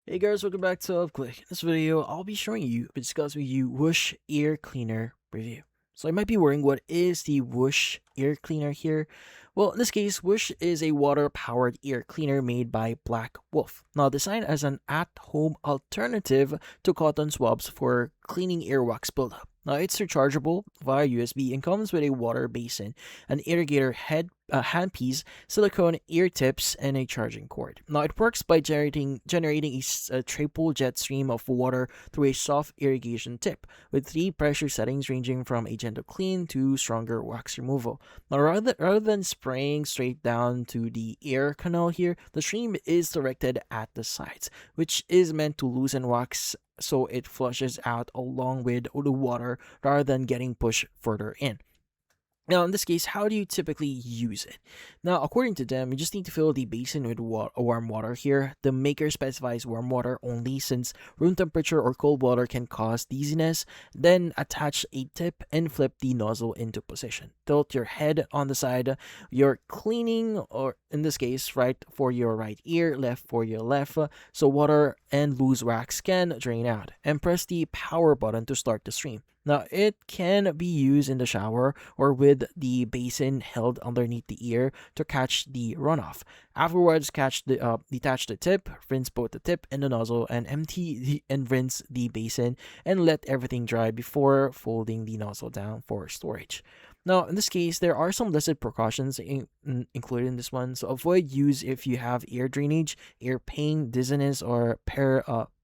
Hey guys, welcome back to UpClick. In this video, I'll be discussing with you Wush Ear Cleaner review. So you might be wondering, what is the Wush Ear Cleaner here? Well, in this case, Wush is a water-powered ear cleaner made by Black Wolf. Now designed as an at-home alternative to cotton swabs for cleaning earwax buildup. Now it's rechargeable via USB and comes with a water basin, an irrigator handpiece, silicone ear tips, and a charging cord. Now it works by generating a triple jet stream of water through a soft irrigation tip, with three pressure settings ranging from a gentle clean to stronger wax removal. Now rather than spraying straight down to the ear canal here, the stream is directed at the sides, which is meant to loosen wax so it flushes out along with the water rather than getting pushed further in. Now, in this case, how do you typically use it? Now, according to them, you just need to fill the basin with warm water here. The maker specifies warm water only since room temperature or cold water can cause dizziness. Then attach a tip and flip the nozzle into position. Tilt your head on the side. You're cleaning, or in this case, right for your right ear, left for your left, so water and loose wax can drain out. And press the power button to start the stream. Now, it can be used in the shower or with the basin held underneath the ear to catch the runoff. Afterwards, detach the tip, rinse both the tip and the nozzle, and and rinse the basin, and let everything dry before folding the nozzle down for storage. Now, in this case, there are some listed precautions included in this one. So avoid use if you have ear drainage, ear pain, dizziness, or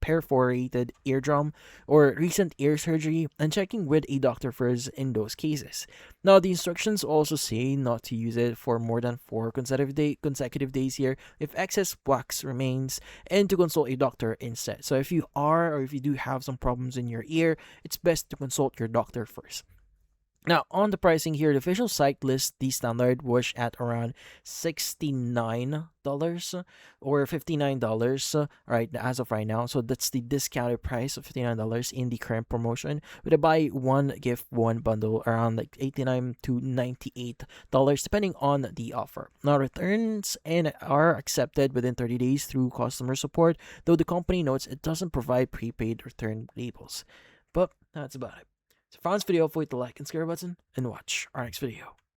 perforated eardrum, or recent ear surgery, and checking with a doctor first in those cases. Now, the instructions also say not to use it for more than 4 consecutive days here if excess wax remains, and to consult a doctor instead. So if you do have some problems in your ear, it's best to consult your doctor first. Now, on the pricing here, the official site lists the standard wash at around $69 or $59 right as of right now. So that's the discounted price of $59 in the current promotion, with a buy one gift one bundle around like $89 to $98 depending on the offer. Now, returns and are accepted within 30 days through customer support, though the company notes it doesn't provide prepaid return labels. But that's about it. So if you found this video, hit the like and subscribe button and watch our next video.